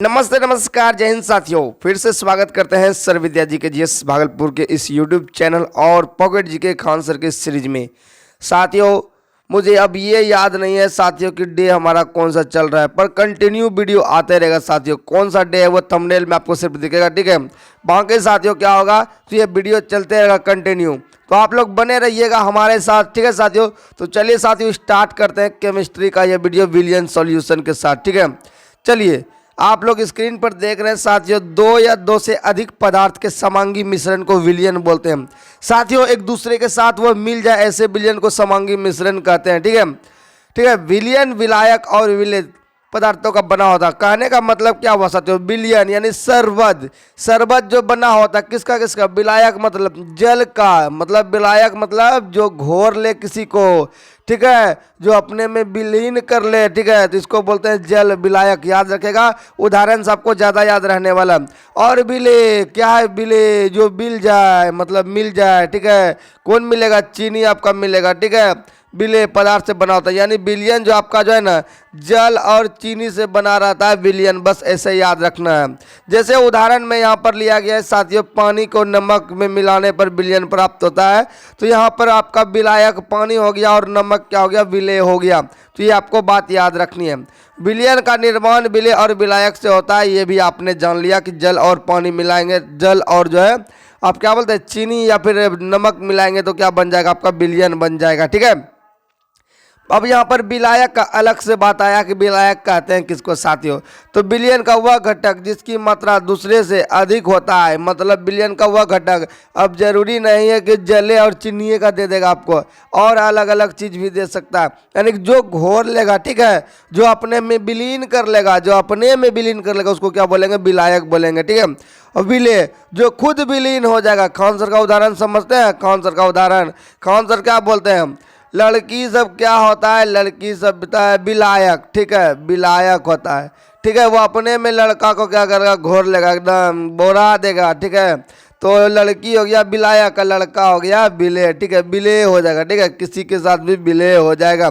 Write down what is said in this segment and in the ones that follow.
नमस्ते नमस्कार जय हिंद साथियों, फिर से स्वागत करते हैं सर विद्या जी के जीएस भागलपुर के इस यूट्यूब चैनल और पॉकेट जी के खान सर के सीरीज में। साथियों मुझे अब ये याद नहीं है साथियों कि डे हमारा कौन सा चल रहा है, पर कंटिन्यू वीडियो आते रहेगा साथियों। कौन सा डे है वो थंबनेल में आपको सिर्फ दिखेगा, ठीक है। बाकी साथियों क्या होगा तो ये वीडियो चलते रहेगा कंटिन्यू, तो आप लोग बने रहिएगा हमारे साथ, ठीक है साथियों। तो चलिए साथियों स्टार्ट करते हैं केमिस्ट्री का ये वीडियो विलियन सॉल्यूशन के साथ, ठीक है। चलिए आप लोग स्क्रीन पर देख रहे हैं साथियों, दो या दो से अधिक पदार्थ के समांगी मिश्रण को विलयन बोलते हैं साथियों। एक दूसरे के साथ वो मिल जाए ऐसे विलयन को समांगी मिश्रण कहते हैं, ठीक है। ठीक है, विलयन विलायक और विलय पदार्थों का बना होता है। कहने का मतलब क्या हुआ साथियों, विलयन यानी सरबत, सरबत जो बना होता है किसका किसका, विलायक मतलब जल का, मतलब विलायक मतलब जो घोर ले किसी को, ठीक है, जो अपने में विलीन कर ले, ठीक है, तो इसको बोलते हैं जल विलायक। याद रखेगा, उदाहरण से आपको ज़्यादा याद रहने वाला। और विले क्या है, विले जो मिल जाए मतलब मिल जाए, ठीक है। कौन मिलेगा, चीनी आपका मिलेगा, ठीक है। विलय पदार्थ से बना होता है, यानी विलयन जो आपका जो है ना जल और चीनी से बना रहता है विलयन, बस ऐसे याद रखना है। जैसे उदाहरण में यहाँ पर लिया गया है साथियों, पानी को नमक में मिलाने पर विलयन प्राप्त होता है, तो यहाँ पर आपका विलायक पानी हो गया और नमक क्या हो गया, विलय हो गया। तो ये आपको बात याद रखनी है। विलयन का निर्माण विलय और विलायक से होता है, ये भी आपने जान लिया कि जल और पानी मिलाएंगे, जल और जो है आप क्या बोलते हैं चीनी या फिर नमक मिलाएंगे तो क्या बन जाएगा, आपका विलयन बन जाएगा, ठीक है। अब यहाँ पर विलायक का अलग से बात आया कि विलायक कहते हैं किसको साथियों, तो विलयन का वह घटक जिसकी मात्रा दूसरे से अधिक होता है, मतलब विलयन का वह घटक। अब जरूरी नहीं है कि जले और चीनी का दे देगा आपको, और अलग अलग चीज़ भी दे सकता है, यानी जो घोर लेगा, ठीक है, जो अपने में विलीन कर लेगा, जो अपने में विलीन कर लेगा उसको क्या बोलेंगे, विलायक बोलेंगे, ठीक है। और विलय जो खुद विलीन हो जाएगा, खान सर का उदाहरण समझते हैं, खान सर का उदाहरण, खान सर क्या बोलते हैं, लड़की सब क्या होता है, लड़की सब होता है विलायक, ठीक है, विलायक होता है, ठीक है। वो अपने में लड़का को क्या करेगा, घोर लेगा, एकदम बोरा देगा, ठीक है। तो लड़की हो गया विलायक, लड़का हो गया विलय, ठीक है, विलय हो जाएगा, ठीक है, किसी के साथ भी विलय हो जाएगा।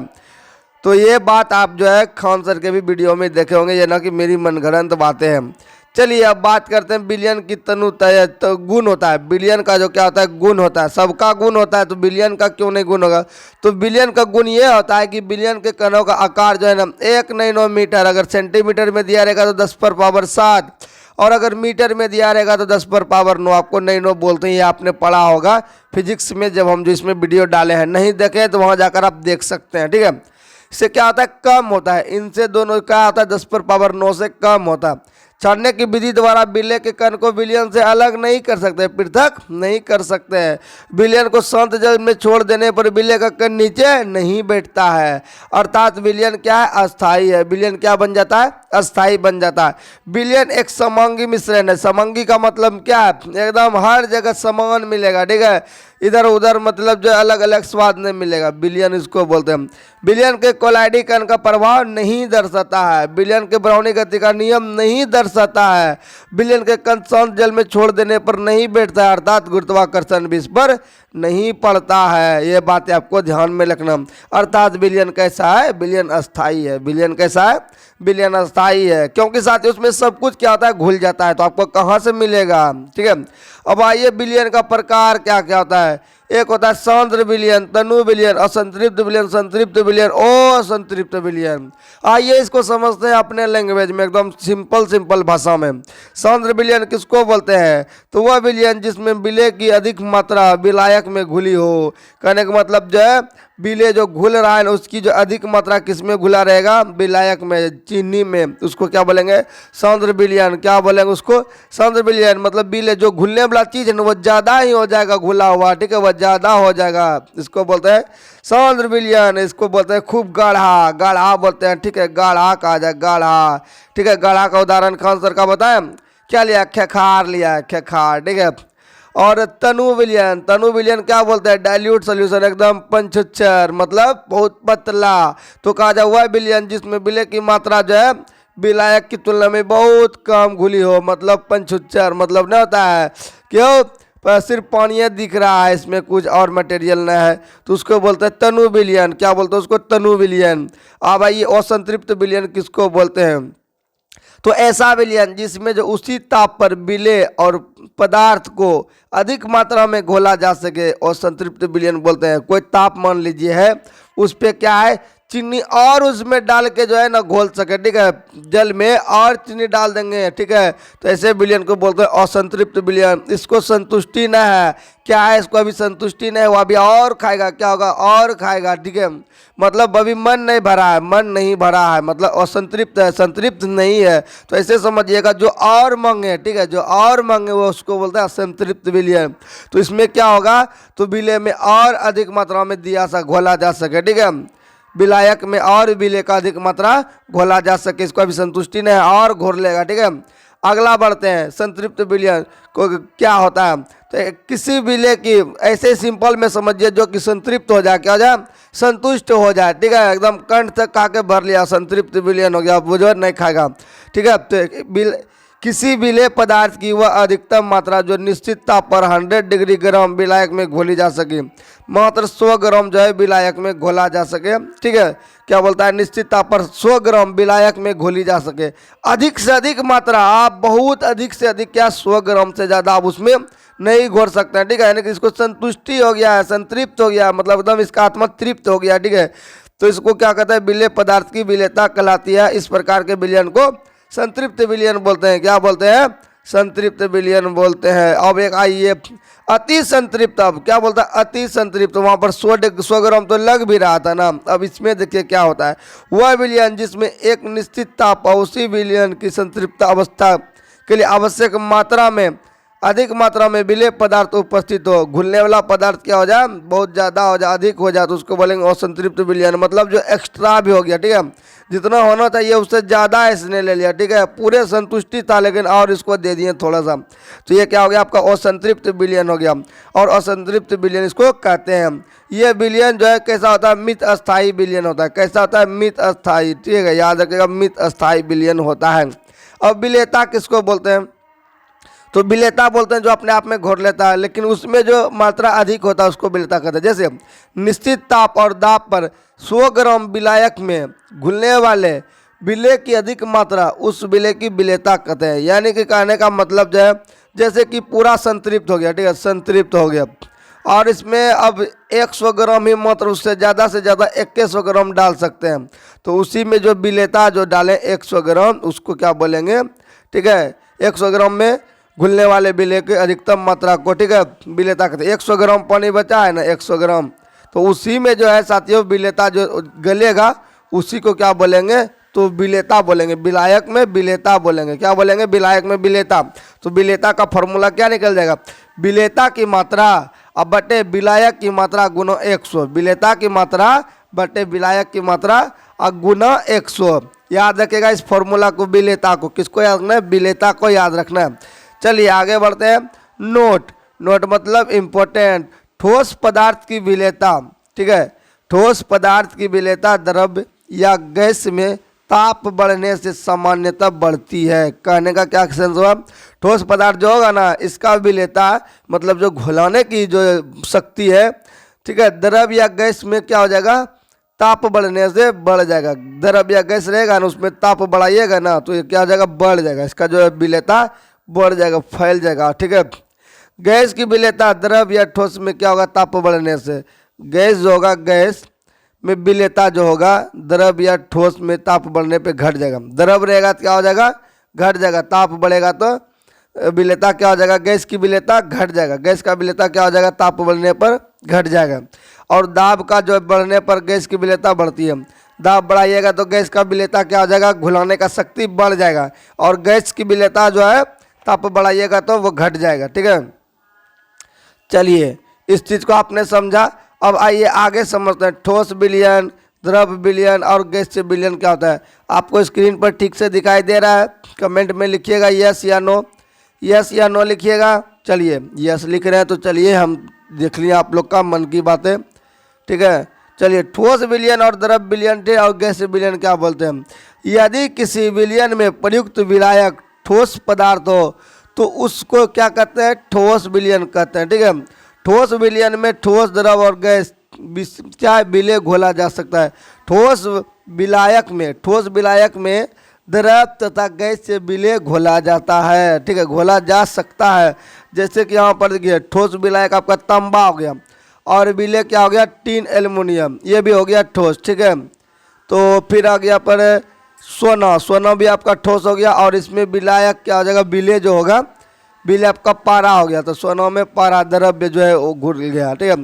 तो ये बात आप जो है खान सर के भी वीडियो में देखे होंगे, ये ना कि मेरी मनगढ़ंत बातें हैं। चलिए अब बात करते हैं विलयन की तनु तो गुण होता है, विलयन का जो क्या होता है गुण होता है, सबका गुण होता है, तो विलयन का क्यों नहीं गुण होगा। तो विलयन का गुण ये होता है कि विलयन के कणों का आकार जो है ना 1 नैनोमीटर, अगर सेंटीमीटर में दिया रहेगा तो 10⁻⁷, और अगर मीटर में दिया रहेगा तो 10⁻⁹। आपको नैनो बोलते हैं, ये आपने पढ़ा होगा फिजिक्स में जब हम जो इसमें वीडियो डाले हैं, नहीं देखे तो वहाँ जाकर आप देख सकते हैं, ठीक है। इससे क्या होता है, कम होता है, इनसे दोनों क्या होता है 10⁻⁹ से कम होता है। छानने की विधि द्वारा विलय के कण को विलयन से अलग नहीं कर सकते, पृथक नहीं कर सकते हैं। विलयन को शांत जल में छोड़ देने पर विलय का कण नीचे नहीं बैठता है, अर्थात विलयन क्या है, अस्थाई है। विलयन क्या बन जाता है, अस्थाई बन जाता है। विलयन एक समांगी मिश्रण है, समांगी का मतलब क्या है, एकदम हर जगह समान मिलेगा, ठीक है, इधर उधर मतलब जो अलग अलग स्वाद नहीं मिलेगा, विलयन इसको बोलते हैं। विलयन के कोलाइडी कण का प्रभाव नहीं दर्शाता है, विलयन के ब्राउनी गति का नियम नहीं दर्शाता है। विलयन के कण शांत जल में छोड़ देने पर नहीं बैठता है, अर्थात गुरुत्वाकर्षण भी इस पर नहीं पड़ता है। ये बातें आपको ध्यान में रखना। अर्थात विलयन कैसा है, विलयन अस्थाई है। विलयन कैसा है, विलयन अस्थाई है, क्योंकि साथ ही उसमें सब कुछ क्या होता है, घुल जाता है, तो आपको कहाँ से मिलेगा, ठीक है। अब आइए विलयन का प्रकार क्या क्या होता है। एक होता है सांद्र विलयन, तनु विलयन, असंतृप्त विलयन, संतृप्त विलयन, असंतृप्त विलयन। आइए इसको समझते हैं अपने लैंग्वेज में, एकदम सिंपल भाषा में। सांद्र विलयन किसको बोलते हैं, तो वह विलयन जिसमें विलय की अधिक मात्रा विलायक में घुली हो। कहने का मतलब जो है विलय जो घुल रहा है ना उसकी जो अधिक मात्रा किसमें घुला रहेगा, विलायक में, चीनी में, उसको क्या बोलेंगे, सांद्र विलयन। क्या बोलेंगे उसको, सांद्र विलयन। मतलब विलय जो घुलने वाला चीज़ है ना वो ज़्यादा ही हो जाएगा घुला हुआ, ठीक है, वह ज़्यादा हो जाएगा, इसको बोलते हैं सांद्र विलयन। इसको बोलते हैं खूब गाढ़ा, गाढ़ा बोलते हैं, ठीक है, गाढ़ा कहा जाए, गाढ़ा, ठीक है। गाढ़ा का उदाहरण खान सर का बताएं, क्या लिया, खेखार लिया, खेखार, ठीक है। और तनु विलयन, तनु विलयन क्या बोलते हैं, डाइल्यूट सोल्यूशन, एकदम पंचुच्छर, मतलब बहुत पतला। तो कहा जाए वह विलयन जिसमें विलय की मात्रा जो है विलायक की तुलना में बहुत कम घुली हो, मतलब पंचुच्छर, मतलब नहीं होता है क्यों, पर सिर्फ पानी दिख रहा है, इसमें कुछ और मटेरियल नहीं है, तो उसको बोलते हैं तनु विलयन। क्या बोलते हैं उसको, तनु विलयन। अब आइए असंतृप्त विलयन किसको बोलते हैं, तो ऐसा विलयन जिसमें जो उसी ताप पर विलेय और पदार्थ को अधिक मात्रा में घोला जा सके और संतृप्त विलयन बोलते हैं। कोई ताप मान लीजिए है, उस पे क्या है चीनी और उसमें डाल के जो है ना घोल सके, ठीक है, जल में और चीनी डाल देंगे, ठीक है, तो ऐसे विलयन को बोलते हैं असंतृप्त विलयन। इसको संतुष्टि न है, क्या है इसको अभी संतुष्टि नहीं है, वो अभी और खाएगा, क्या होगा और खाएगा, ठीक है, मतलब अभी मन नहीं भरा है, मन नहीं भरा है मतलब असंतृप्त है, संतृप्त नहीं है। तो ऐसे समझिएगा जो और मांगे, ठीक है, जो और मांगे वो उसको बोलते हैं असंतृप्त विलयन। तो इसमें क्या होगा, तो विलय में और अधिक मात्रा में दिया सा घोला जा सके, ठीक है, विलायक में और विलय का अधिक मात्रा घोला जा सके, इसको अभी संतुष्टि नहीं है और घोल लेगा, ठीक है। अगला बढ़ते हैं, संतृप्त विलयन को क्या होता है, तो किसी विलय की ऐसे सिंपल में समझिए जो कि संतृप्त हो जाए, क्या हो जाए, संतुष्ट हो जाए, ठीक है, एकदम कंठ तक खा के भर लिया, संतृप्त विलयन हो गया, वो जो नहीं खाएगा, ठीक है। तो किसी विलेय पदार्थ की वह अधिकतम मात्रा जो निश्चित ताप पर 100 डिग्री गर्म विलायक में घोली जा सके, मात्र 100 ग्राम जो है विलायक में घोला जा सके, ठीक है, क्या बोलता है, निश्चित ताप पर 100 ग्राम विलायक में घोली जा सके। अधिक से अधिक मात्रा, आप बहुत अधिक से अधिक क्या 100 ग्राम से ज़्यादा आप उसमें नहीं घोल सकते हैं, ठीक है, यानी कि इसको संतुष्टि हो गया है, संतृप्त हो गया, मतलब एकदम इसका आत्मा तृप्त हो गया, ठीक है। तो इसको क्या कहते हैं, विलेय पदार्थ की विलेयता कहलाती है। इस प्रकार के विलयन को संतृप्त विलयन बोलते हैं। क्या बोलते हैं, संतृप्त विलयन बोलते हैं। अब एक आइए अति संतृप्त, अब क्या बोलता है, अति संतृप्त, वहाँ पर 100 ग्राम तो लग भी रहा था ना। अब इसमें देखिए क्या होता है, वह विलयन जिसमें एक निश्चित ताप और उसी विलयन की संतृप्त अवस्था के लिए आवश्यक मात्रा में अधिक मात्रा में विलेय पदार्थ उपस्थित हो, घुलने वाला पदार्थ क्या हो जाए, बहुत ज़्यादा हो जाए, अधिक हो जाए, तो उसको बोलेंगे असंतृप्त विलयन। मतलब जो एक्स्ट्रा भी हो गया, ठीक है, जितना होना चाहिए उससे ज़्यादा इसने ले लिया, ठीक है, पूरे संतुष्टि था लेकिन और इसको दे दिए थोड़ा सा, तो ये क्या हो गया आपका असंतृप्त विलयन हो गया। और असंतृप्त विलयन इसको कहते हैं। ये विलयन जो है कैसा होता है, मित अस्थायी विलयन होता है। कैसा होता है, मित अस्थायी, ठीक है, याद रखिएगा, मित अस्थायी विलयन होता है। अब विलेयता किसको बोलते हैं, तो विलेयता बोलते हैं जो अपने आप में घोल लेता है, लेकिन उसमें जो मात्रा अधिक होता है उसको विलेयता कहते हैं। जैसे निश्चित ताप और दाब पर 100 ग्राम विलायक में घुलने वाले विलेय की अधिक मात्रा उस विलेय की विलेयता कहते हैं। यानी कि कहने का मतलब जो है जैसे कि पूरा संतृप्त हो गया, ठीक है, संतृप्त हो गया, और इसमें अब 100 ग्राम ही मात्र, उससे ज़्यादा से ज़्यादा 2100 ग्राम डाल सकते हैं। तो उसी में जो विलेयता जो डालें 100 ग्राम उसको क्या बोलेंगे, ठीक है, 100 ग्राम में घुलने वाले विलेय की अधिकतम मात्रा को, ठीक है, विलेयता कहते हैं। 100 ग्राम पानी बचा है ना, 100 ग्राम, तो उसी में जो है साथियों विलेयता जो गलेगा उसी को क्या बोलेंगे, तो विलेयता बोलेंगे। विलायक में विलेयता बोलेंगे, क्या बोलेंगे, विलायक में विलेयता। तो विलेयता का फॉर्मूला क्या निकल जाएगा, विलेयता की मात्रा अब बटे विलायक की मात्रा गुना 100, विलेयता की मात्रा बटे विलायक की मात्रा और गुना 100। याद रखिएगा इस फॉर्मूला को, विलेयता को, किसको याद रखना है, विलेयता को याद रखना है। चलिए आगे बढ़ते हैं। नोट, नोट मतलब इम्पोर्टेंट, ठोस पदार्थ की विलेयता, ठीक है, ठोस पदार्थ की विलेयता द्रव्य या गैस में ताप बढ़ने से सामान्यतः बढ़ती है। कहने का क्या सेंस हुआ, ठोस पदार्थ जो होगा ना इसका विलेयता मतलब जो घुलाने की जो शक्ति है, ठीक है, द्रव्य या गैस में क्या हो जाएगा, ताप बढ़ने से बढ़ जाएगा। द्रव्य या गैस रहेगा ना उसमें ताप बढ़ाइएगा ना तो ये क्या हो जाएगा, बढ़ जाएगा, इसका जो है विलेयता बढ़ जाएगा, फैल जाएगा, ठीक है। गैस की विलेयता द्रव्य या ठोस में क्या होगा, ताप बढ़ने से। गैस जो होगा, गैस में विलेयता जो होगा द्रव्य या ठोस में ताप बढ़ने पे घट जाएगा। द्रव्य रहेगा तो क्या हो जाएगा, घट जाएगा, ताप बढ़ेगा तो विलेयता क्या हो जाएगा, गैस की विलेयता घट जाएगा, गैस का विलेयता क्या हो जाएगा, ताप बढ़ने पर घट जाएगा। और दाब का जो बढ़ने पर गैस की विलेयता बढ़ती है, दाब बढ़ाइएगा तो गैस का विलेयता क्या हो जाएगा, घुलाने का शक्ति बढ़ जाएगा, और गैस की विलेयता जो है ताप बढ़ाइएगा तो वो घट जाएगा, ठीक है। चलिए इस चीज़ को आपने समझा। अब आइए आगे समझते हैं, ठोस विलयन, द्रव विलयन और गैस विलयन क्या होता है। आपको स्क्रीन पर ठीक से दिखाई दे रहा है, कमेंट में लिखिएगा यस या नो, यस या नो लिखिएगा। चलिए यस लिख रहे हैं तो चलिए हम देख लिए आप लोग का मन की बातें, ठीक है। चलिए ठोस विलयन और द्रव विलयन थे और गैस विलयन क्या बोलते हैं। यदि किसी विलयन में प्रयुक्त विलायक ठोस पदार्थ हो तो उसको क्या कहते हैं, ठोस विलयन कहते हैं, ठीक है। ठोस विलयन में ठोस द्रव और गैस क्या विलेय घोला जा सकता है। ठोस विलायक में, ठोस विलायक में द्रव तथा गैस से विलय घोला जाता है। ठीक है, घोला जा सकता है। जैसे कि यहाँ पर देखिए ठोस विलायक आपका तांबा हो गया और विलय क्या हो गया, टीन एल्युमिनियम, ये भी हो गया ठोस। ठीक है, तो फिर आ गया पर सोना, सोना भी आपका ठोस हो गया और इसमें विलायक क्या हो जाएगा, विलय जो होगा, विलय आपका पारा हो गया, तो सोना में पारा द्रव्य जो है वो घुल गया। ठीक है,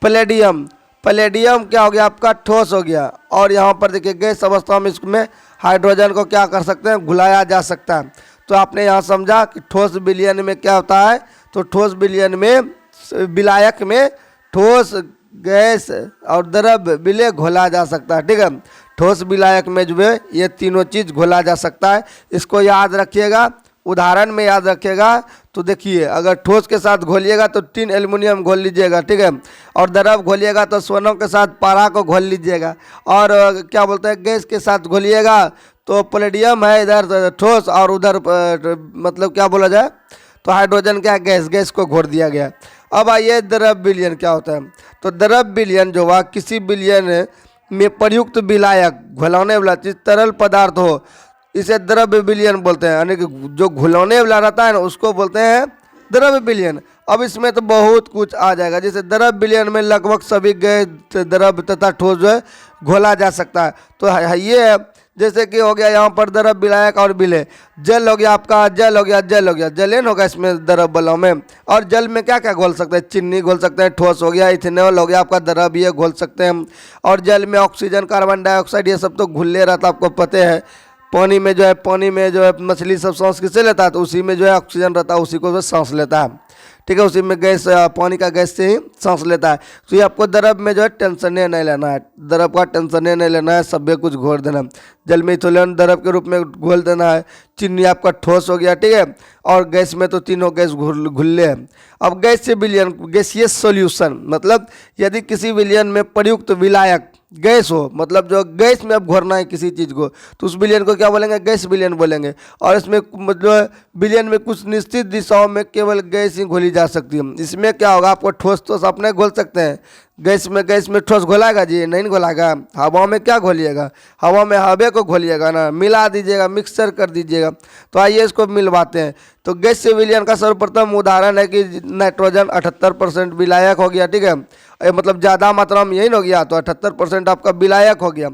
प्लेडियम, प्लेडियम क्या हो गया आपका, ठोस हो गया और यहाँ पर देखिए गैस अवस्था में इसमें हाइड्रोजन को क्या कर सकते हैं, घुलाया जा सकता है। तो आपने यहाँ समझा कि ठोस विलयन में क्या होता है, तो ठोस विलयन में विलायक में ठोस, गैस और द्रव्य विलय घोला जा सकता है। ठीक है, ठोस विलायक में जो है ये तीनों चीज़ घोला जा सकता है। इसको याद रखिएगा, उदाहरण में याद रखिएगा। तो देखिए अगर ठोस के साथ घोलिएगा तो टीन एल्युमिनियम घोल लीजिएगा। ठीक है, और द्रव घोलिएगा तो सोना के साथ पारा को घोल लीजिएगा। और क्या बोलते हैं, गैस के साथ घोलिएगा तो प्लेडियम है इधर ठोस और उधर मतलब क्या बोला जाए, तो हाइड्रोजन क्या, गैस, गैस को घोल दिया गया। अब आइए द्रव विलयन क्या होता है। तो द्रव विलयन जो हुआ, किसी विलयन में प्रयुक्त विलायक, घुलाने वाला चीज तरल पदार्थ हो, इसे द्रव्य विलयन बोलते हैं। यानी कि जो घुलाने वाला रहता है ना उसको बोलते हैं द्रव्य विलयन। अब इसमें तो बहुत कुछ आ जाएगा। जैसे द्रव्य विलयन में लगभग सभी गैस, द्रव्य तथा ठोस जो है घोला जा सकता है। तो ये है, जैसे कि हो गया यहाँ पर द्रव्य विलायक और विलय। जल हो गया आपका, जल हो गया, जल हो गया, जलेन होगा इसमें द्रव्य बलों में। और जल में क्या क्या घोल सकते हैं, चीनी घोल सकते हैं, ठोस हो गया, इथेनॉल हो गया आपका, द्रव्य घोल सकते हैं। और जल में ऑक्सीजन, कार्बन डाइऑक्साइड, ये सब तो घुले रहता, आपको पता है। पानी में जो है, पानी में जो है मछली सब सांस किससे लेता है, तो उसी में जो है ऑक्सीजन रहता है, उसी को सांस लेता है। ठीक है, उसी में गैस, पानी का गैस से ही सांस लेता है। तो ये आपको द्रव में जो है टेंशन नहीं लेना है, द्रव का टेंशन नहीं लेना है, सब कुछ घोल देना है। जल में इथेनॉल द्रव के रूप में घोल देना है। चीनी आपका ठोस हो गया। ठीक है, और गैस में तो तीनों गैस घुल्ले हैं। अब गैस से विलयन, गैसीय सॉल्यूशन, मतलब यदि किसी विलयन में प्रयुक्त विलायक गैस हो, मतलब जो गैस में अब घोरना है किसी चीज़ को, तो उस विलयन को क्या बोलेंगे, गैस विलयन बोलेंगे। और इसमें मतलब विलयन में कुछ निश्चित दिशाओं में केवल गैस ही घोली जा सकती है। इसमें क्या होगा, आपको ठोस तो अपने घोल सकते हैं, गैस में ठोस घोलाएगा जी, नहीं घोलाएगा। हवा में क्या घोलिएगा, हवा में हवा को घोलिएगा ना, मिला दीजिएगा, मिक्सचर कर दीजिएगा। तो आइए इसको मिलवाते हैं। तो गैस से विलयन का सर्वप्रथम उदाहरण है कि नाइट्रोजन 78% विलायक हो गया। ठीक है, मतलब ज़्यादा मात्रा में यही हो गया, तो 78% आपका विलायक हो गया।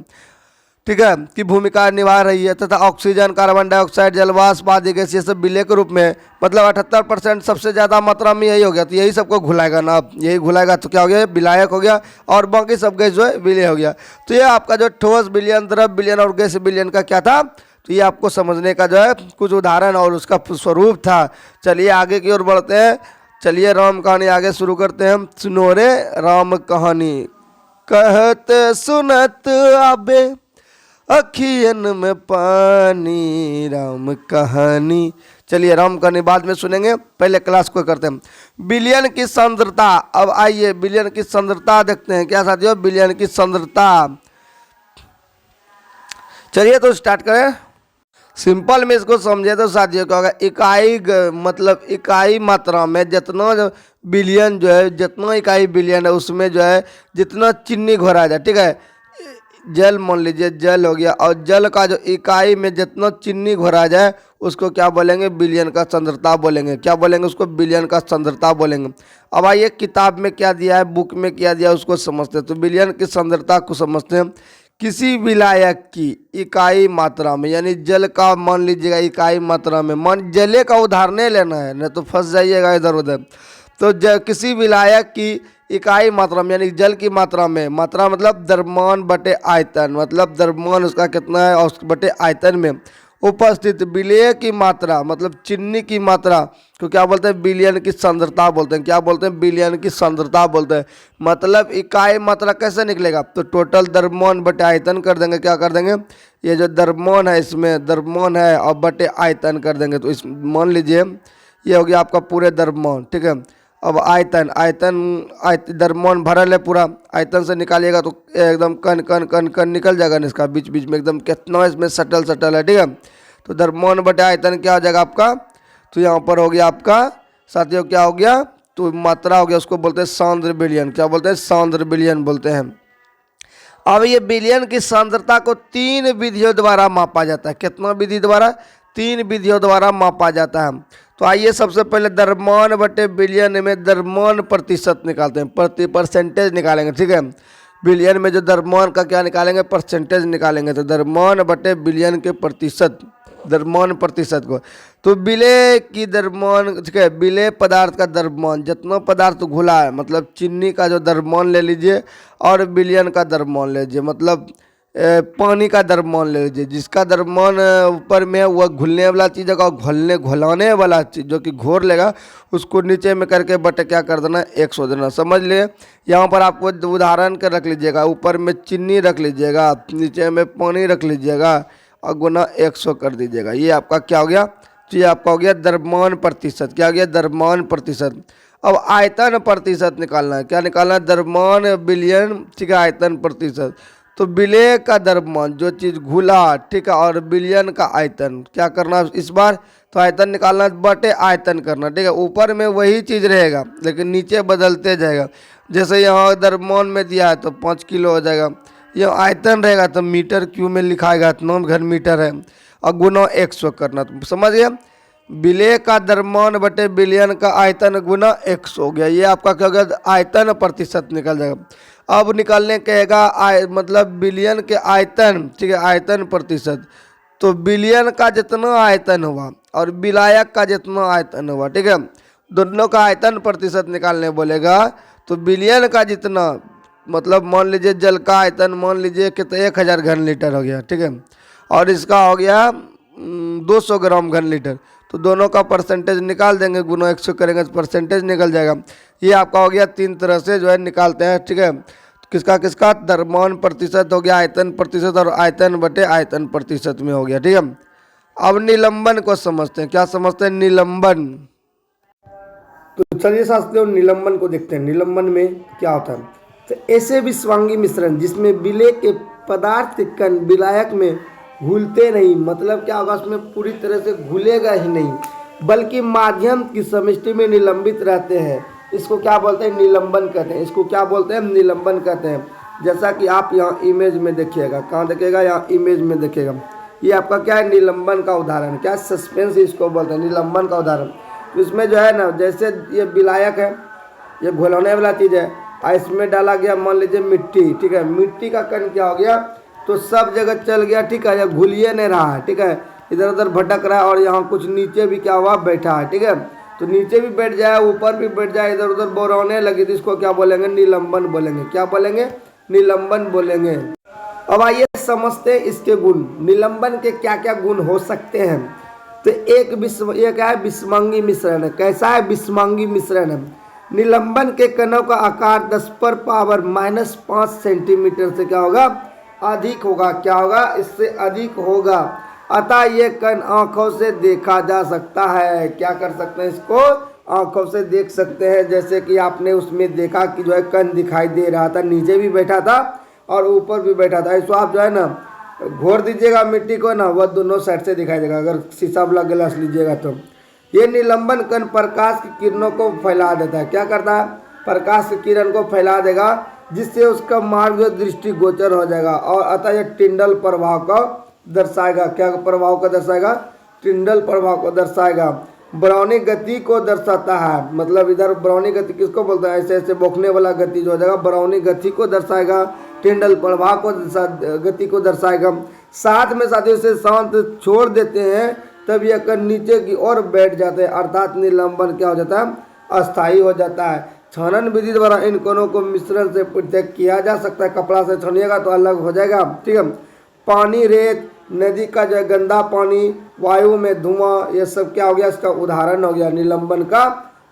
ठीक है, की भूमिका निभा रही है। तथा ऑक्सीजन, कार्बन डाइऑक्साइड, जलवाष्प आदि गैस, ये सब विलय के रूप में, मतलब 78% सबसे ज़्यादा मात्रा में यही हो गया। तो यही सबको घुलाएगा ना, अब यही घुलाएगा तो क्या हो गया, विलायक हो गया। और बाकी सब गैस जो है विलय हो गया। तो ये आपका जो ठोस विलयन, द्रव विलयन और गैस विलयन का क्या था, तो ये आपको समझने का जो है कुछ उदाहरण और उसका स्वरूप था। चलिए आगे की ओर बढ़ते हैं। चलिए राम कहानी आगे शुरू करते हैं। सुनो रे राम कहानी, कहते सुनत आबे अखियन में पानी, राम कहानी। चलिए राम कहानी बाद में सुनेंगे, पहले क्लास को करते हैं। विलयन की सांद्रता। अब आइए विलयन की सांद्रता देखते हैं। क्या साथियों, विलयन की सांद्रता। चलिए तो स्टार्ट करें। सिंपल में इसको समझे तो साथियों क्या होगा, इकाई मतलब इकाई मात्रा में जितना जो विलयन जो है, जितना इकाई विलयन है उसमें जो है जितना चीनी घोरा जाए। ठीक है, जल मान लीजिए, जल हो गया, और जल का जो इकाई में जितना चीनी घोरा जाए उसको क्या बोलेंगे, विलयन का सांद्रता बोलेंगे। क्या बोलेंगे उसको, विलयन का सांद्रता बोलेंगे। अब आइए किताब में क्या दिया है, बुक में क्या दिया है उसको समझते हैं। तो विलयन की सांद्रता को समझते हैं। किसी विलायक की इकाई मात्रा में, यानी जल का मान लीजिएगा इकाई मात्रा में, मान जले का उदाहरण नहीं लेना है, नहीं तो फंस जाइएगा इधर उधर। तो किसी विलायक की इकाई मात्रा में, यानी जल की मात्रा में, मात्रा मतलब द्रव्यमान बटे आयतन, मतलब द्रव्यमान उसका कितना है और बटे आयतन में उपस्थित विलय की मात्रा, मतलब चीनी की मात्रा को क्या बोलते हैं, विलयन की सांद्रता बोलते हैं। क्या बोलते हैं, विलयन की सांद्रता बोलते हैं। मतलब इकाई मात्रा कैसे निकलेगा, तो टोटल द्रव्यमान बटे आयतन कर देंगे। क्या कर देंगे, ये जो द्रव्यमान है इसमें द्रव्यमान है और बटे आयतन कर देंगे। तो इस मान लीजिए ये हो गया आपका पूरे द्रव्यमान। ठीक है, अब आयतन, द्रव्यमान भरल है पूरा, आयतन से निकालिएगा तो एकदम कण कण कण कण निकल जाएगा इसका, बीच बीच में एकदम कितना इसमें सटल सटल है। ठीक है, तो द्रव्यमान बटे आयतन क्या हो जाएगा आपका, तो यहाँ पर हो गया आपका साथियों क्या हो गया, तो मात्रा हो गया, उसको बोलते हैं सांद्र विलयन। क्या बोलते हैं, सांद्र विलयन बोलते हैं। अब ये विलयन की सांद्रता को 3 विधियों द्वारा मापा जाता है। कितना विधि द्वारा? 3 विधियों द्वारा मापा जाता है। तो आइए सबसे पहले द्रव्यमान बटे विलयन में द्रव्यमान प्रतिशत निकालते हैं, परसेंटेज निकालेंगे। ठीक है, विलयन में जो द्रव्यमान का क्या निकालेंगे? परसेंटेज निकालेंगे। तो द्रव्यमान बटे विलयन के प्रतिशत, द्रव्यमान प्रतिशत को, तो विलेय की द्रव्यमान, ठीक है, विलेय पदार्थ का द्रव्यमान, जितना पदार्थ घुला है, मतलब चीनी का जो द्रव्यमान ले लीजिए और विलयन का द्रव्यमान ले लीजिए, मतलब पानी का द्रव्यमान ले लीजिए। जिसका द्रव्यमान ऊपर में वह घुलने वाला चीज़ है और घुलाने वाला चीज़ जो कि घोर लेगा उसको नीचे में करके बटे क्या कर देना? 100 देना। समझ लिए? यहाँ पर आपको उदाहरण कर रख लीजिएगा, ऊपर में चीनी रख लीजिएगा, नीचे में पानी रख लीजिएगा और गुना 100 कर दीजिएगा। ये आपका क्या हो गया? तो ये आपका हो गया द्रव्यमान प्रतिशत। क्या हो गया? द्रव्यमान प्रतिशत। अब आयतन प्रतिशत निकालना है। क्या निकालना है? द्रव्यमान विलयन, ठीक है, आयतन प्रतिशत। तो विलेय का द्रव्यमान जो चीज़ घुला, ठीक है, और विलयन का आयतन क्या करना इस बार? तो आयतन निकालना बटे आयतन करना। ठीक है, ऊपर में वही चीज़ रहेगा लेकिन नीचे बदलते जाएगा। जैसे यहाँ द्रव्यमान में दिया है तो 5 किलो हो जाएगा, यह आयतन रहेगा तो मीटर क्यूब में लिखाएगा, इतना घन मीटर है, और गुना 100 करना। तो समझ गया? विलेय का द्रव्यमान बटे विलयन का आयतन गुना 100 हो गया। ये आपका क्या होगा? आयतन प्रतिशत निकल जाएगा। अब निकालने कहेगा मतलब विलयन के आयतन, ठीक है, आयतन प्रतिशत। तो विलयन का जितना आयतन हुआ और विलायक का जितना आयतन हुआ, ठीक है, दोनों का आयतन प्रतिशत निकालने बोलेगा। तो विलयन का जितना, मतलब मान लीजिए जल का आयतन मान लीजिए कि तो 1000 घन लीटर हो गया, ठीक है, और इसका हो गया 200 ग्राम घन लीटर। तो दोनों का परसेंटेज निकाल देंगे, गुना 100 करेंगे तो परसेंटेज निकल जाएगा। ये आपका हो गया 3 तरह से जो है निकालते हैं। ठीक है, किसका किसका? द्रव्यमान प्रतिशत हो गया, आयतन प्रतिशत, और आयतन बटे आयतन प्रतिशत में हो गया। ठीक है, अब निलंबन को समझते हैं। क्या समझते हैं? निलंबन। तो चलिए शास्त्रियों निलंबन को देखते हैं। निलंबन में क्या होता है? तो ऐसे विस्वांगी मिश्रण जिसमें विलेय के पदार्थ के कण विलायक में घुलते नहीं, मतलब क्या होगा? उसमें पूरी तरह से घुलेगा ही नहीं, बल्कि माध्यम की समष्टि में निलंबित रहते हैं, इसको क्या बोलते हैं? निलंबन कहते हैं। इसको क्या बोलते हैं? निलंबन कहते हैं। जैसा कि आप यहाँ इमेज में देखिएगा, कहाँ देखिएगा? यहाँ इमेज में देखिएगा। ये आपका क्या है? निलंबन का उदाहरण। क्या? सस्पेंस इसको बोलते हैं, निलंबन का उदाहरण। तो इसमें जो है ना, जैसे ये विलायक है, ये घुलाने वाला चीज़ है, और इसमें डाला गया मान लीजिए मिट्टी, ठीक है, मिट्टी का कण क्या हो गया? तो सब जगह चल गया, ठीक है, यह घुलिए नहीं रहा है, ठीक है, इधर उधर भटक रहा है, और यहाँ कुछ नीचे भी क्या हुआ? बैठा है, ठीक है, तो नीचे भी बैठ जाए, ऊपर भी बैठ जाए, इधर उधर बोरौने लगी, तो इसको क्या बोलेंगे? निलंबन बोलेंगे। क्या बोलेंगे? निलंबन बोलेंगे। अब आइए समझते हैं इसके गुण। निलंबन के क्या क्या गुण हो सकते हैं? तो ये क्या है? विस्मांगी मिश्रण है। कैसा है? विस्मांगी मिश्रण है। निलंबन के कणों का आकार 10⁻⁻5 सेंटीमीटर से क्या होगा? अधिक होगा। क्या होगा? इससे अधिक होगा। अतः ये कण आंखों से देखा जा सकता है। क्या कर सकते हैं? इसको आंखों से देख सकते हैं। जैसे कि आपने उसमें देखा कि जो है कण दिखाई दे रहा था, नीचे भी बैठा था और ऊपर भी बैठा था। इसको आप जो है ना घोर दीजिएगा मिट्टी को ना, वह दोनों साइड से दिखाई देगा। अगर शीशा वाला गिलास लीजिएगा तो ये निलंबन कण प्रकाश की किरणों को फैला देता है। क्या करता है? प्रकाश की किरण को फैला देगा, जिससे उसका मार्ग दृष्टि गोचर हो जाएगा, और अतः यह टिंडल प्रभाव को दर्शाएगा। क्या प्रभाव को दर्शाएगा? टिंडल प्रभाव को दर्शाएगा। ब्राउनी गति को दर्शाता है। मतलब इधर ब्राउनी गति किसको बोलता है? ऐसे ऐसे बोखने वाला गति जो हो जाएगा, ब्राउनी गति को दर्शाएगा। टिंडल प्रभाव को गति को दर्शाएगा। साथ में साथियों से शांत छोड़ देते हैं तब यह कण नीचे की ओर बैठ जाते हैं, अर्थात निलंबन क्या हो जाता है? अस्थायी हो जाता है। छानन विधि द्वारा इन कणों को मिश्रण से पृथक किया जा सकता है। कपड़ा से छानिएगा तो अलग हो जाएगा। ठीक है, पानी, रेत, नदी का जो गंदा पानी, वायु में धुआं, ये सब क्या हो गया? इसका उदाहरण हो गया, निलंबन का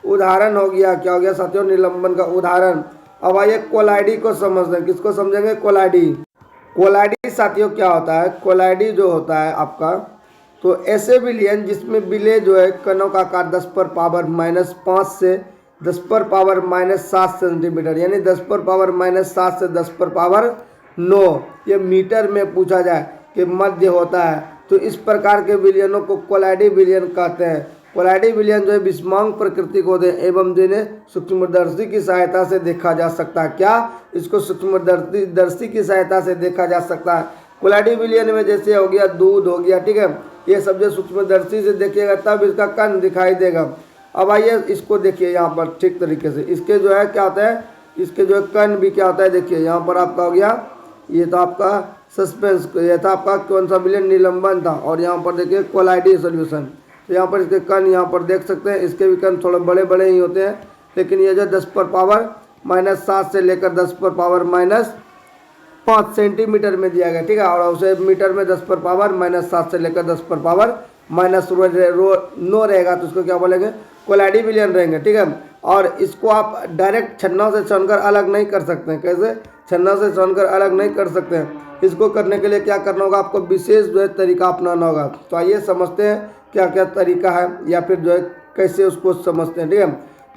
उदाहरण हो गया। क्या हो गया साथियों? निलंबन का उदाहरण। अब आइए कोलाइडी को समझते हैं। किसको समझेंगे? कोलाइडी। कोलाइडी साथियों क्या होता है? कोलाइडी जो होता है आपका, तो ऐसे विलयन जिसमें विलेय जो है कणों का आकार 10⁻⁻5 से 10⁻⁻7 सेंटीमीटर, यानी 10⁻⁻7 से 10⁻9 ये मीटर में पूछा जाए कि मध्य होता है, तो इस प्रकार के विलयनों को कोलाइडी विलयन कहते हैं। कोलाइडी विलयन जो है विषमांग प्रकृति को होते हैं एवं जिन्हें सूक्ष्मदर्शी की सहायता से देखा जा सकता है। क्या? इसको सूक्ष्मदर्शी की सहायता से देखा जा सकता है। कोलाइडी विलयन में जैसे हो गया दूध हो गया, ठीक है, ये सब जो सूक्ष्मदर्शी से देखिएगा तब इसका कण दिखाई देगा। अब आइए इसको देखिए यहाँ पर ठीक तरीके से, इसके जो है क्या होता है, इसके जो है कण भी क्या होता है, देखिए यहाँ पर आपका हो गया, ये तो आपका सस्पेंस, ये था आपका कौन सा विलयन, निलंबन था, और यहाँ पर देखिए कोलाइडी सॉल्यूशन। तो यहाँ पर इसके कण यहाँ पर देख सकते हैं, इसके भी कण थोड़े बड़े बड़े ही होते हैं, लेकिन ये जो 10⁻⁻7 से लेकर 10⁻⁻5 सेंटीमीटर में दिया गया, ठीक है, और उसे मीटर में 10⁻⁻7 से लेकर 10⁻⁻9 रहेगा, तो उसको क्या बोलेंगे, कोलाइडी विलयन रहेंगे, ठीक है। और इसको आप डायरेक्ट छन्नों से छानकर अलग नहीं कर सकते हैं। कैसे? छन्नों से छानकर अलग नहीं कर सकते हैं। इसको करने के लिए क्या करना होगा, आपको विशेष जो है तरीका अपनाना होगा। तो आइए समझते हैं क्या क्या तरीका है, या फिर जो है कैसे उसको समझते हैं, ठीक है।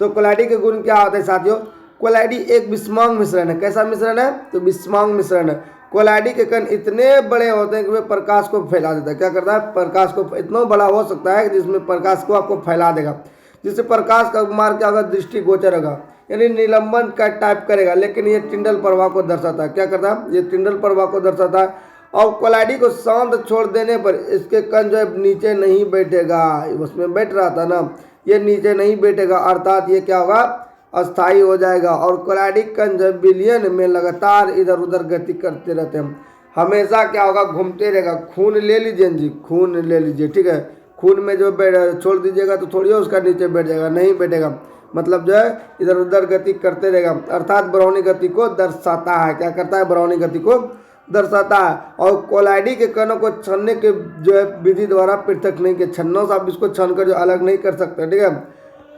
तो कोलाइडी के गुण क्या होते हैं साथियों? कोलाइडी एक विषमांग मिश्रण है। कैसा मिश्रण है? तो विषमांग मिश्रण है। कोलाइडी के कण इतने बड़े होते हैं कि वे प्रकाश को फैला देता है। क्या करता है? प्रकाश को इतना बड़ा हो सकता है जिसमें प्रकाश को आपको फैला देगा, जिससे प्रकाश का मार्ग क्या होगा, दृष्टिगोचर होगा, यानी निलंबन का टाइप करेगा। लेकिन ये टिंडल प्रवाह को दर्शाता है। क्या करता है? ये टिंडल प्रवाह को दर्शाता है। और कोलाइडी को शांत छोड़ देने पर इसके कण जो है नीचे नहीं बैठेगा, उसमें बैठ रहा था ना, ये नीचे नहीं बैठेगा, अर्थात ये क्या होगा, अस्थायी हो जाएगा। और कोलाइडी कण जो विलयन में लगातार इधर उधर गति करते रहते हैं, हमेशा क्या होगा, घूमते रहेगा। खून ले लीजिए जी, खून ले लीजिए, ठीक है, खून में जो छोड़ दीजिएगा तो थोड़ी उसका नीचे बैठ जाएगा, नहीं बैठेगा, मतलब जो है इधर उधर गति करते रहेगा, अर्थात ब्राउनी गति को दर्शाता है। क्या करता है? ब्राउनी गति को दर्शाता है। और कोलाइडी के कणों को छानने के जो है विधि द्वारा पृथक नहीं किया, छन्नों से आप इसको छान कर जो अलग नहीं कर सकते, ठीक है,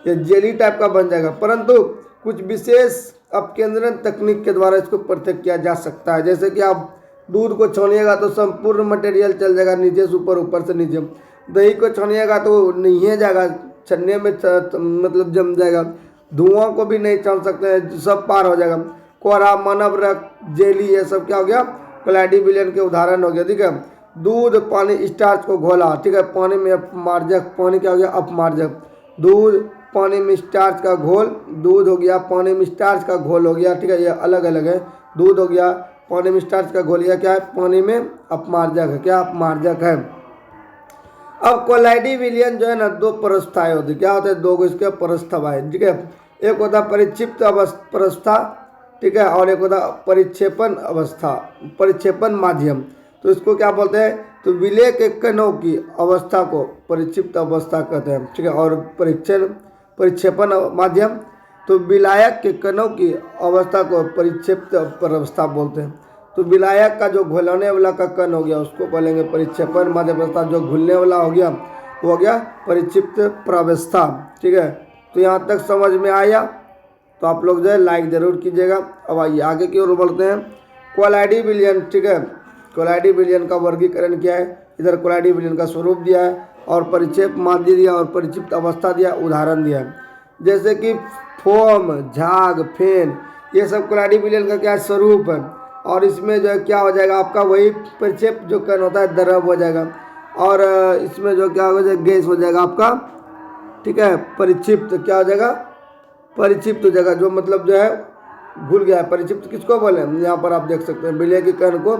ये जेली टाइप का बन जाएगा। परंतु कुछ विशेष अपकेंद्रण तकनीक के द्वारा इसको पृथक किया जा सकता है। जैसे कि आप दूध को छानिएगा तो संपूर्ण मटेरियल चल जाएगा, नीचे से ऊपर, ऊपर से नीचे। दही को छानिएगा तो नहीं जाएगा, छन्ने में मतलब जम जाएगा। धुआं को भी नहीं छान सकते हैं, सब पार हो जाएगा। कोहरा, मानव रक्त, जेली, ये सब क्या हो गया, कोलाइडी विलयन के उदाहरण हो गया, ठीक है। दूध, पानी, स्टार्च को घोला, ठीक है, पानी में अपमार्जक, पानी क्या हो गया, अपमार्जक। दूध, पानी में स्टार्च का घोल, दूध हो गया, पानी में स्टार्च का घोल हो गया, ठीक है, ये अलग अलग है। दूध हो गया, पानी में स्टार्च का घोल, यह क्या है, पानी में अपमार्जक है। क्या अपमार्जक है? अब कोलाइडी विलयन जो है ना, दो परस्थाएं होती है। क्या होता है? दो इसके परस्थाएं, ठीक है। एक होता है परिक्षिप्त परस्था, ठीक है, और एक होता है परिक्षेपण अवस्था, परिक्षेपण माध्यम। तो इसको क्या बोलते हैं? तो विलय के कणों की अवस्था को परिक्षिप्त अवस्था कहते हैं, ठीक है, और परिक्षेपण माध्यम, तो विलायक के कणों की अवस्था को परिक्षिप्त अवस्था बोलते हैं। तो विलायक का जो घुलने वाला का कण हो गया उसको बोलेंगे परिक्षेपण माध्यम अवस्था, जो घुलने वाला हो गया वो हो गया परिक्षिप्त प्रावस्था, ठीक है। तो यहाँ तक समझ में आया तो आप लोग जो है लाइक ज़रूर कीजिएगा। अब आइए आगे की ओर बढ़ते हैं। कोलाइडी विलयन, ठीक है, कोलाइडी विलयन का वर्गीकरण क्या है, इधर कोलाइडी विलयन का स्वरूप दिया है और परिक्षेप माध्य दिया और परिक्षिप्त अवस्था दिया, उदाहरण दिया है। जैसे कि फोम, झाग, फेन, ये सब कोलाइडी विलयन का क्या स्वरूप है। और इसमें जो है क्या हो जाएगा, आपका वही परिक्षेप जो कण होता है द्रव हो जाएगा, और इसमें जो क्या हो जाएगा, गैस हो जाएगा आपका, ठीक है। परिक्षिप्त क्या हो जाएगा, परिक्षिप्त हो जाएगा, जो मतलब जो है घुल गया है। परिक्षिप्त किसको बोले, यहाँ पर आप देख सकते हैं, विलय के कण को,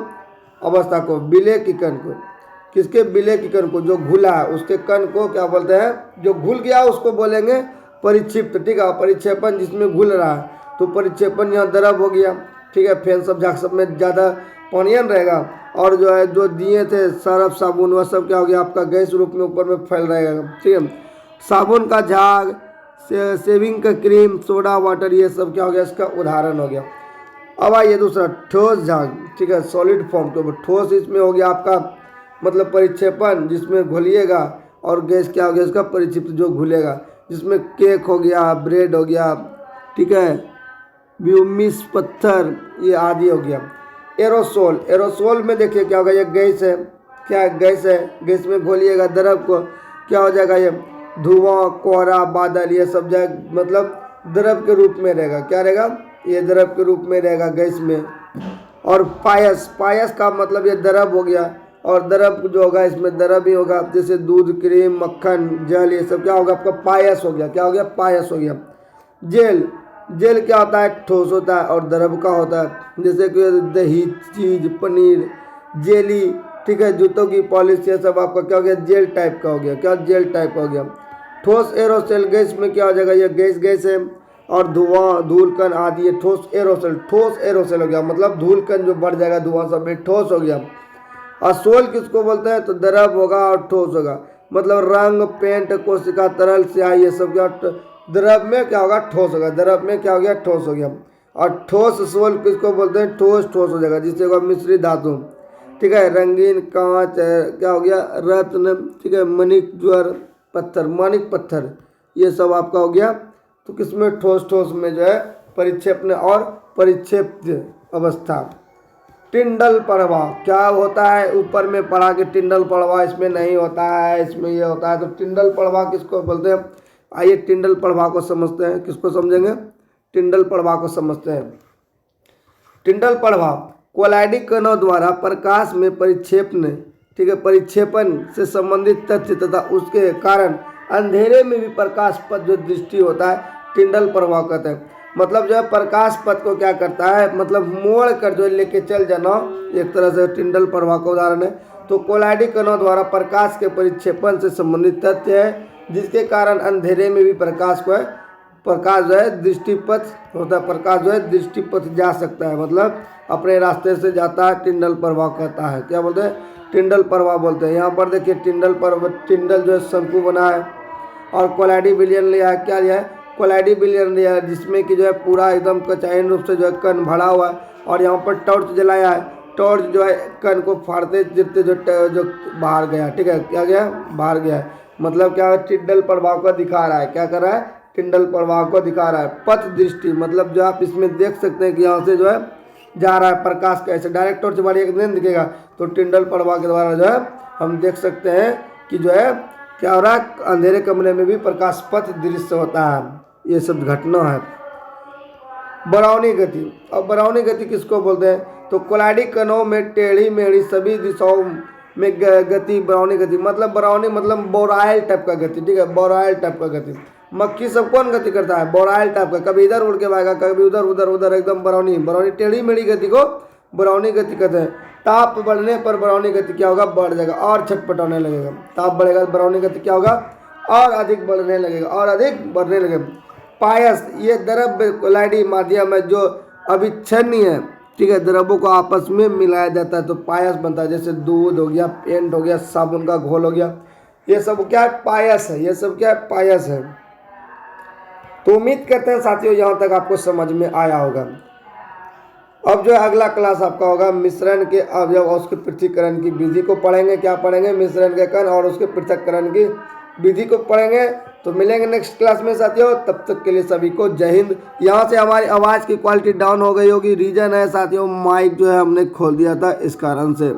अवस्था को, विलय के कण को, किसके, विलय के कण को, जो घुला है उसके कण को क्या बोलते हैं, जो घुल गया उसको बोलेंगे परिक्षिप्त, ठीक है। परिक्षेपण जिसमें घुल रहा है, तो परिक्षेपण यहाँ द्रव हो गया, ठीक है। फेन सब, झाग सब में ज़्यादा पानियन रहेगा, और जो है जो दिए थे सर्फ, साबुन, वह सब क्या हो गया, आपका गैस रूप में ऊपर में फैल रहेगा, ठीक है। साबुन का झाग, शेविंग का क्रीम, सोडा वाटर, ये सब क्या हो गया, इसका उदाहरण हो गया। अब आइए दूसरा, ठोस झाग, ठीक है, सॉलिड फॉर्म के ऊपर ठोस, इसमें हो गया आपका मतलब परिक्षेपण, जिसमें घुलिएगा, और गैस क्या हो गया, इसका परिक्षिप्त जो घुलेगा, जिसमें केक हो गया, ब्रेड हो गया, ठीक है, ब्यूमिस, पत्थर, ये आदि हो गया। एरोसोल, एरोसोल में देखिए क्या होगा, ये गैस है, क्या गैस है, गैस में घोलिएगा द्रव को, क्या हो जाएगा, ये धुआं, कोहरा, बादल, ये सब जाए मतलब द्रव के रूप में रहेगा। क्या रहेगा, ये द्रव के रूप में रहेगा गैस में। और पायस, पायस का मतलब ये द्रव हो गया, और द्रव जो होगा इसमें द्रव ही होगा, जैसे दूध, क्रीम, मक्खन, जल, ये सब क्या होगा आपका पायस हो गया। क्या हो गया? पायस हो गया। जेल, जेल क्या होता है? ठोस होता है और द्रव का होता है, जैसे कि दही, चीज, पनीर, जेली, ठीक है, जूतों की पॉलिश, ये सब आपका क्या हो गया? जेल टाइप का हो गया। क्या? जेल टाइप हो गया। ठोस एरोसोल गैस में क्या हो जाएगा? ये गैस है और धुआं, धूलकण आदि, ये ठोस एरोसोल, ठोस एरोसोल हो गया, मतलब धूलकण जो बढ़ जाएगा धुआं सब में, ठोस हो गया। और सोल किसको बोलते हैं? तो द्रव होगा और ठोस होगा, मतलब रंग, पेंट, कोशिका, तरल, स्याही, ये सब क्या द्रव में क्या होगा? ठोस होगा। द्रव में क्या हो गया? ठोस हो गया। और ठोस सोल किसको बोलते हैं? ठोस, ठोस हो जाएगा, जिससे होगा मिश्रित धातु, ठीक है, रंगीन, कांच, क्या हो गया? रत्न, ठीक है, मणिक, ज्वर, पत्थर, माणिक पत्थर, ये सब आपका हो गया। तो किसमें? ठोस, ठोस में जो है परिक्षेपण और परिक्षेप्य अवस्था। टिंडल प्रवाह क्या होता है? ऊपर में पढ़ा कि टिंडल प्रवाह इसमें नहीं होता है, इसमें ये होता है। तो टिंडल प्रवाह किसको बोलते हैं? आइए टिंडल प्रवाह को समझते हैं। किसको समझेंगे? टिंडल प्रवाह को समझते हैं। टिंडल प्रवाह कोलाइडी कणों द्वारा प्रकाश में परिक्षेपण, ठीक है, परिक्षेपण से संबंधित तथ्य तथा उसके कारण अंधेरे में भी प्रकाश पथ जो दृष्टि होता है, टिंडल प्रवाह कहते हैं। मतलब जो है प्रकाश पथ को क्या करता है? मतलब मोड़ कर जो लेके चल जाना, एक तरह से टिंडल प्रवाह का उदाहरण है। तो कोलाइडी कणों द्वारा प्रकाश के परिक्षेपण से संबंधित तथ्य है, जिसके कारण अंधेरे में भी प्रकाश जो है दृष्टिपथ होता है, प्रकाश जो है दृष्टिपथ जा सकता है, मतलब अपने रास्ते से जाता है, टिंडल प्रवाह कहता है। क्या बोलते हैं? टिंडल प्रवाह बोलते हैं। यहाँ पर देखिए टिंडल जो है शंकु बना है और कोलाइडी विलयन लिया है। क्या लिया है? कोलाइडी विलयन लिया है, जिसमें कि जो है पूरा एकदम कचाइन रूप से जो है कण भरा हुआ है। और यहाँ पर टॉर्च जलाया है, टॉर्च जो है कण को फाड़ते जितने जो बाहर गया, ठीक है, क्या गया? बाहर गया है। मतलब क्या है? टिंडल प्रवाह को दिखा रहा है। क्या कर रहा है? टिंडल प्रवाह को दिखा रहा है। पथ दृष्टि मतलब जो आप इसमें देख सकते हैं कि यहाँ से जो है जा रहा है प्रकाश, कैसे डायरेक्ट टॉर्च बारी एक दिन दिखेगा, तो टिंडल प्रवाह के द्वारा जो है हम देख सकते हैं कि जो है क्या हो रहा है? अंधेरे कमरे में भी प्रकाश पथ दृश्य होता है। ये सब घटना है। बरौनी गति। अब बरौनी गति किसको बोलते हैं? तो कोलाइडी कणों में टेढ़ी मेढ़ी सभी दिशाओं में गति, बरौनी गति, मतलब बरौनी मतलब बोराइल टाइप का गति, ठीक है, बोराइल टाइप का गति। मक्खी सब कौन गति करता है? बोराइल टाइप का, कभी इधर उड़ के भागेगा, कभी उधर उधर उधर, एकदम बरौनी टेढ़ी मेढ़ी गति को बरौनी गति कहते हैं। ताप बढ़ने पर बरौनी गति क्या होगा? बढ़ जाएगा और छटपटाने लगेगा। ताप बढ़ेगा, बरौनी गति क्या होगा? और अधिक बढ़ने लगेगा, और अधिक बढ़ने लगेगा। पायस, ये द्रव्य कोलाइडी माध्यम है जो अविच्छिन्न है, ठीक है, द्रव्यों को आपस में मिलाया जाता है तो पायस बनता है। जैसे दूध हो गया, पेंट हो गया, साबुन का घोल हो गया, ये सब क्या है? पायस है। ये सब क्या है? पायस है। तो उम्मीद करते हैं साथियों यहाँ तक आपको समझ में आया होगा। अब जो है अगला क्लास आपका होगा मिश्रण के अवयव और उसके पृथक्करण की विधि को पढ़ेंगे। क्या पढ़ेंगे? मिश्रण के कण और उसके पृथक्करण की विधि को पढ़ेंगे। तो मिलेंगे नेक्स्ट क्लास में साथियों, तब तक के लिए सभी को जय हिंद। यहाँ से हमारी आवाज़ की क्वालिटी डाउन हो गई होगी, रीजन है साथियों माइक जो है हमने खोल दिया था इस कारण से।